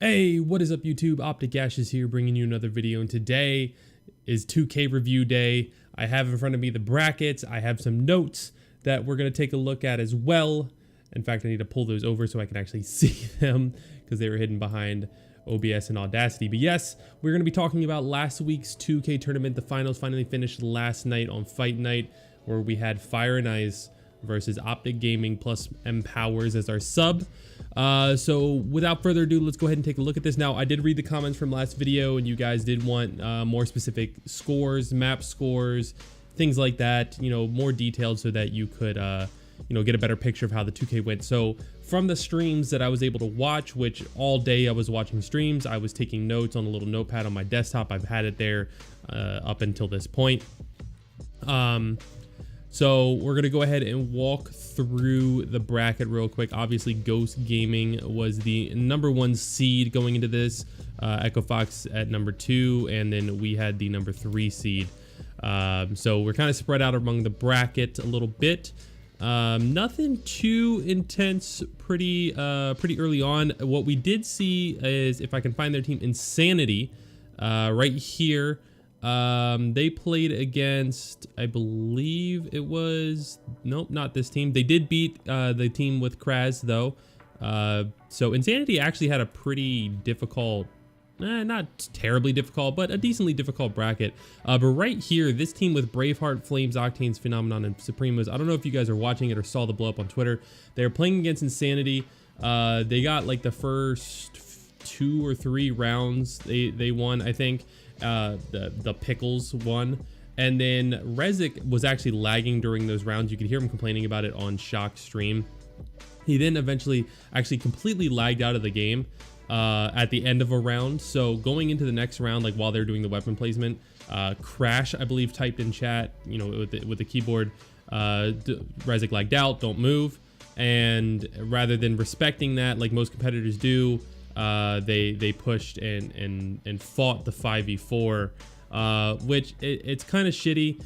Hey, what is up YouTube? thyAshes here bringing you another video, and today is 2K review day. I have in front of me the brackets. I have some notes that we're going to take a look at as well. In fact, I need to pull those over so I can actually see them because they were hidden behind OBS and Audacity. But yes, we're going to be talking about last week's 2K tournament. The finals finally finished last night on Fight Night, where we had Fire and Ice versus OpTic Gaming plus APPAREL as our sub. So without further ado, let's go ahead and take a look at this. Now, I did read the comments from last video, and you guys did want more specific scores, map scores, things like that, you know, more detailed so that you could, you know, get a better picture of how the 2K went. So from the streams that I was able to watch, which all day I was watching streams, I was taking notes on a little notepad on my desktop. I've had it there up until this point. So we're going to go ahead and walk through the bracket real quick. Obviously, Scuf Gaming was the #1 seed going into this. Echo Fox at #2, and then we had the #3 seed. So we're kind of spread out among the bracket a little bit. Nothing too intense pretty early on. What we did see is, if I can find their team, Insanity, right here. They played against, I believe it was, nope, not this team. They did beat the team with Kraz though. So Insanity actually had a pretty difficult, not terribly difficult, but a decently difficult bracket. But right here, this team with Braveheart, Flames, Octanes, Phenomenon, and Supremos, I don't know if you guys are watching it or saw the blow up on Twitter. They're playing against Insanity. They got like the first 2 or 3 rounds they won, I think. The Pickles won, and then Rezik was actually lagging during those rounds. You could hear him complaining about it on Shock's stream. He then eventually actually completely lagged out of the game at the end of a round. So going into the next round, like while they're doing the weapon placement, Crash, I believe, typed in chat, you know, with the keyboard, Rezik lagged out, don't move. And rather than respecting that, like most competitors do, they pushed and fought the 5v4, which it's kind of shitty.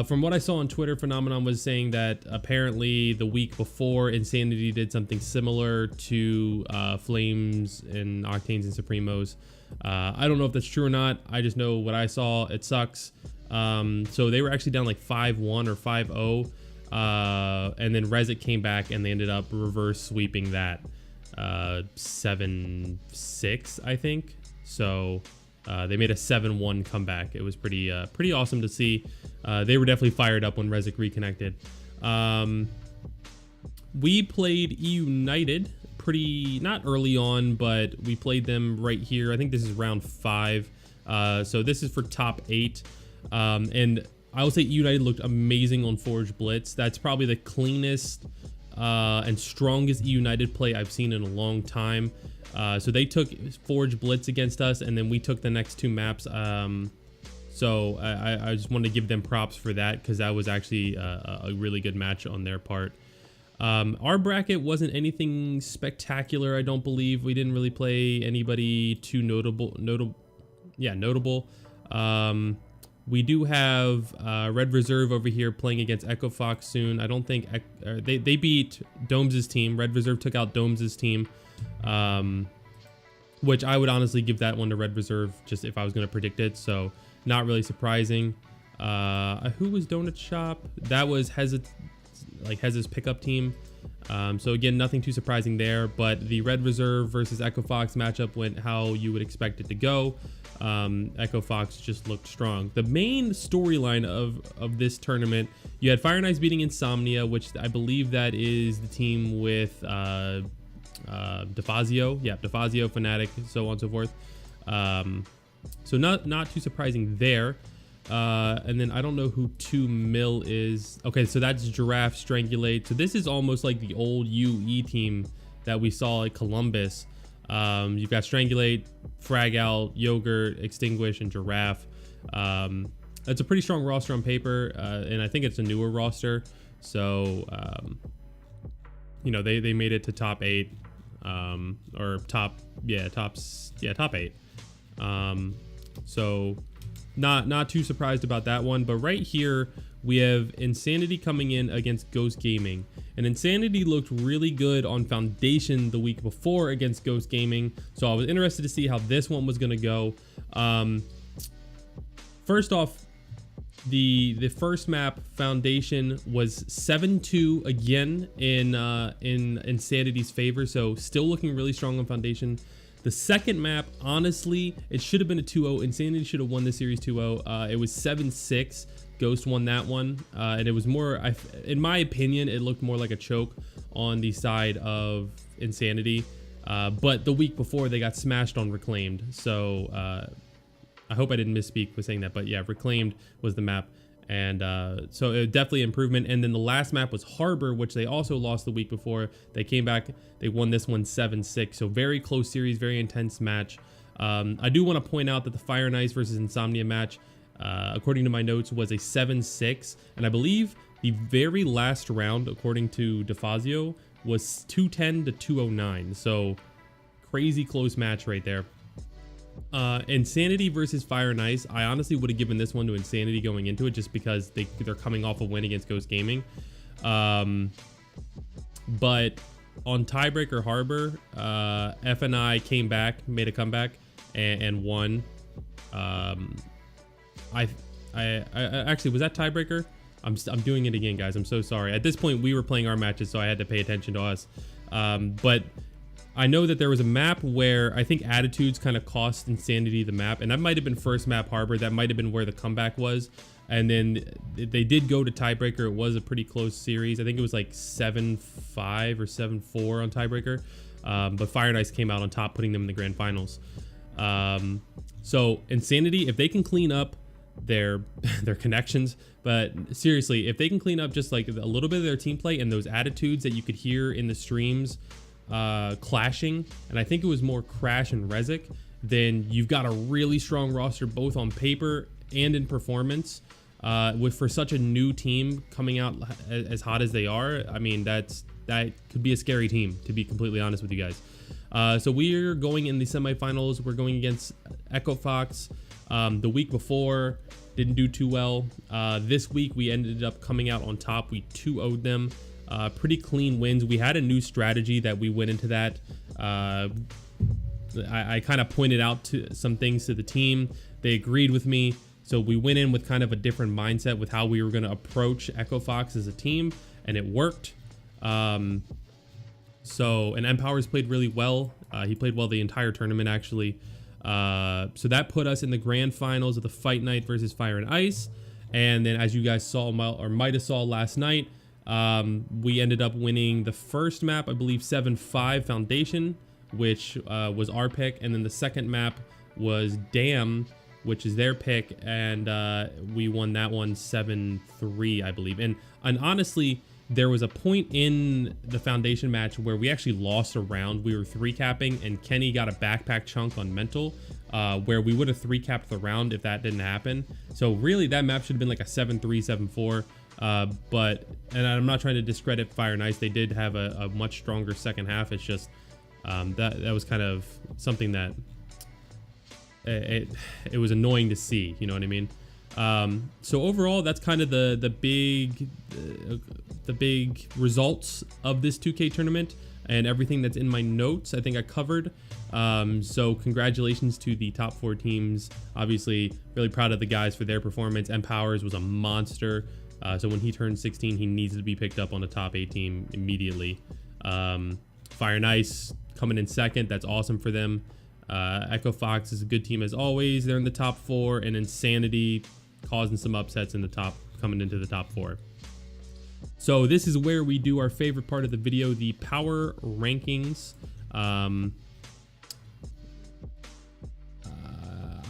From what I saw on Twitter, Phenomenon was saying that apparently the week before, Insanity did something similar to Flames and Octanes and Supremos. I don't know if that's true or not. I just know what I saw. It sucks. So they were actually down like 5-1 or 5-0, and then Rezik came back and they ended up reverse sweeping that. 7-6, I think. So they made a 7-1 comeback. It was pretty awesome to see. They were definitely fired up when Rezik reconnected. We played United pretty, not early on, but we played them right here. I think this is round 5. So this is for top 8. And I will say United looked amazing on Forge Blitz. That's probably the cleanest and strongest United play I've seen in a long time. So they took Forge Blitz against us, and then we took the next 2 maps. So I just wanted to give them props for that, because that was actually a really good match on their part. Our bracket wasn't anything spectacular, I don't believe. We didn't really play anybody too notable. We do have Red Reserve over here playing against Echo Fox soon. I don't think they beat Domes' team. Red Reserve took out Domes' team, which I would honestly give that one to Red Reserve just if I was going to predict it. So not really surprising. Who was Donut Shop? That was Hez's pickup team. So again, nothing too surprising there, but the Red Reserve versus Echo Fox matchup went how you would expect it to go. Echo Fox just looked strong. The main storyline of this tournament, you had Fire and Ice beating Insomnia, which I believe that is the team with DeFazio. Yeah, DeFazio, Fnatic, so on and so forth. So not too surprising there. And then I don't know who 2 Mil is. Okay, so that's Giraffe, Strangulate. So this is almost like the old UE team that we saw at Columbus. You've got Strangulate, Frag Out, Yogurt, Extinguish, and Giraffe. It's a pretty strong roster on paper, and I think it's a newer roster. So, you know, they made it to top 8, or top 8. So not too surprised about that one. But right here, we have Insanity coming in against Ghost Gaming. And Insanity looked really good on Foundation the week before against Ghost Gaming, so I was interested to see how this one was going to go. First off, the first map, Foundation, was 7-2 again in Insanity's favor, so still looking really strong on Foundation. The second map, honestly, it should have been a 2-0. Insanity should have won the series 2-0. It was 7-6. Ghost won that one, and it was more, in my opinion, it looked more like a choke on the side of Insanity. But the week before, they got smashed on Reclaimed, so I hope I didn't misspeak with saying that, but yeah, Reclaimed was the map, and so it definitely improvement. And then the last map was Harbor, which they also lost the week before. They came back, they won this one 7-6, so very close series, very intense match. I do want to point out that the Fire and Ice versus Insomnia match, according to my notes, was a 7-6, and I believe the very last round, according to DeFazio, was 210 to 209, so crazy close match right there. Insanity versus Fire and Ice, I honestly would have given this one to Insanity going into it, just because they're coming off a win against Ghost Gaming. But on Tiebreaker Harbor, FNI came back, made a comeback, and won. I actually, was that Tiebreaker? I'm doing it again, guys. I'm so sorry. At this point, we were playing our matches, so I had to pay attention to us. But I know that there was a map where I think Attitudes kind of cost Insanity the map, and that might have been first map Harbor. That might have been where the comeback was, and then they did go to Tiebreaker. It was a pretty close series. I think it was like 7-5 or 7-4 on Tiebreaker, but Fire and Ice came out on top, putting them in the grand finals. So Insanity, if they can clean up their connections, but seriously, if they can clean up just like a little bit of their team play and those attitudes that you could hear in the streams clashing, and I think it was more Crash and Rezik, then you've got a really strong roster both on paper and in performance. For such a new team coming out as hot as they are, I mean, that could be a scary team, to be completely honest with you guys. So we're going in the semifinals. We're going against Echo Fox. The week before didn't do too well. This week we ended up coming out on top. We 2-0'd them. Pretty clean wins. We had a new strategy that we went into that. I kind of pointed out to some things to the team. They agreed with me. So we went in with kind of a different mindset with how we were going to approach Echo Fox as a team, and it worked. And Empowers played really well. He played well the entire tournament, actually. So that put us in the grand finals of the Fight Night versus Fire and Ice. And then, as you guys saw or might have saw last night, we ended up winning the first map, I believe 7-5 Foundation, which was our pick. And then the second map was Dam, which is their pick. And we won that one 7-3, I believe. And honestly, there was a point in the Foundation match where we actually lost a round. We were 3-capping, and Kenny got a backpack chunk on Mental, where we would have 3-capped the round if that didn't happen. So really, that map should have been like a 7-3, 7-4. And I'm not trying to discredit Fire and Ice. They did have a much stronger second half. It's just that was kind of something that it was annoying to see. You know what I mean? So overall, that's kind of the big results of this 2K tournament and everything that's in my notes. I think I covered. So congratulations to the top 4 teams. Obviously, really proud of the guys for their performance. Empowers was a monster. So when he turns 16, he needs to be picked up on a top 8 team immediately. Fire and Ice coming in second. That's awesome for them. Echo Fox is a good team as always. They're in the top 4, and Insanity causing some upsets in the top, coming into the top 4. So this is where we do our favorite part of the video, the power rankings.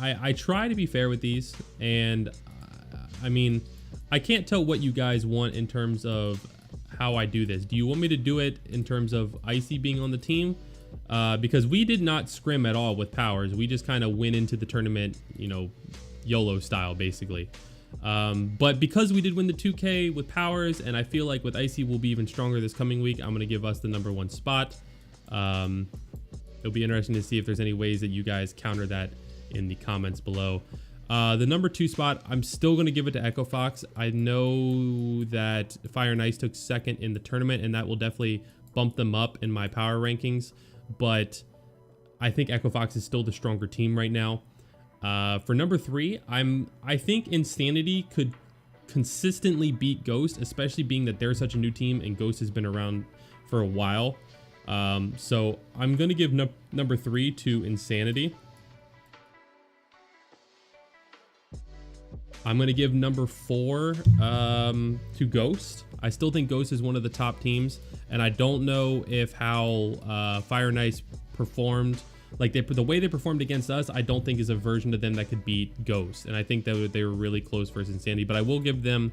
I try to be fair with these, and I mean, I can't tell what you guys want in terms of how I do this. Do you want me to do it in terms of Icy being on the team? Because we did not scrim at all with Powers. We just kind of went into the tournament, you know, YOLO style, basically. But because we did win the 2K with Powers, and I feel like with Icy we'll be even stronger this coming week, I'm going to give us the #1 spot. It'll be interesting to see if there's any ways that you guys counter that in the comments below. The number 2 spot, I'm still going to give it to Echo Fox. I know that Fire and Ice took second in the tournament, and that will definitely bump them up in my power rankings. But I think Echo Fox is still the stronger team right now. For number 3, I think Insanity could consistently beat Ghost, especially being that they're such a new team and Ghost has been around for a while. So I'm going to give number 3 to Insanity. I'm going to give number 4 to Ghost. I still think Ghost is one of the top teams, and I don't know if how Fire and Ice performed, like the way they performed against us, I don't think is a version of them that could beat Ghost, and I think that they were really close versus Insanity, but I will give them,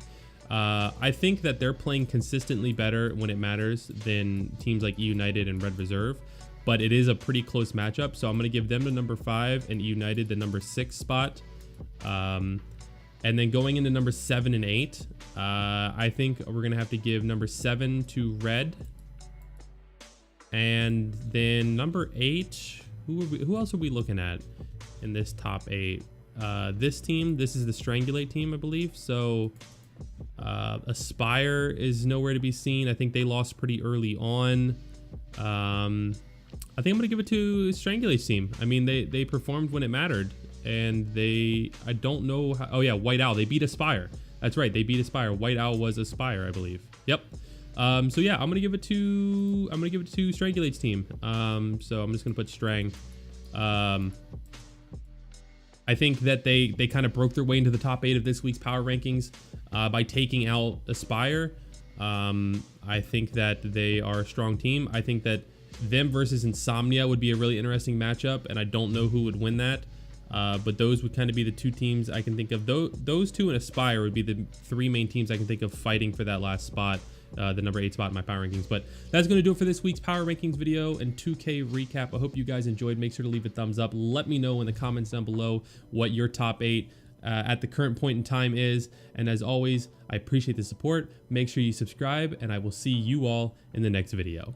I think that they're playing consistently better when it matters than teams like E United and Red Reserve, but it is a pretty close matchup, so I'm going to give them the number 5 and E United the number 6 spot. And then going into number 7 and 8, I think we're going to have to give number 7 to Red. And then number 8, who else are we looking at in this top 8? This team, this is the Strangulate team, I believe. So Aspire is nowhere to be seen. I think they lost pretty early on. I think I'm going to give it to Strangulate's team. I mean, they performed when it mattered. And I don't know how, oh yeah, White Owl, they beat Aspire. That's right, they beat Aspire. White Owl was Aspire, I believe. Yep. So yeah, I'm gonna give it to Strangulate's team. So I'm just gonna put Strang. I think that they kind of broke their way into the top 8 of this week's power rankings by taking out Aspire. I think that they are a strong team. I think that them versus Insomnia would be a really interesting matchup, and I don't know who would win that. But those would kind of be the 2 teams I can think of. Those 2 and Aspire would be the 3 main teams I can think of fighting for that last spot, the number 8 spot in my power rankings. But that's going to do it for this week's power rankings video and 2K recap. I hope you guys enjoyed. Make sure to leave a thumbs up. Let me know in the comments down below what your top 8 at the current point in time is. And as always, I appreciate the support. Make sure you subscribe, and I will see you all in the next video.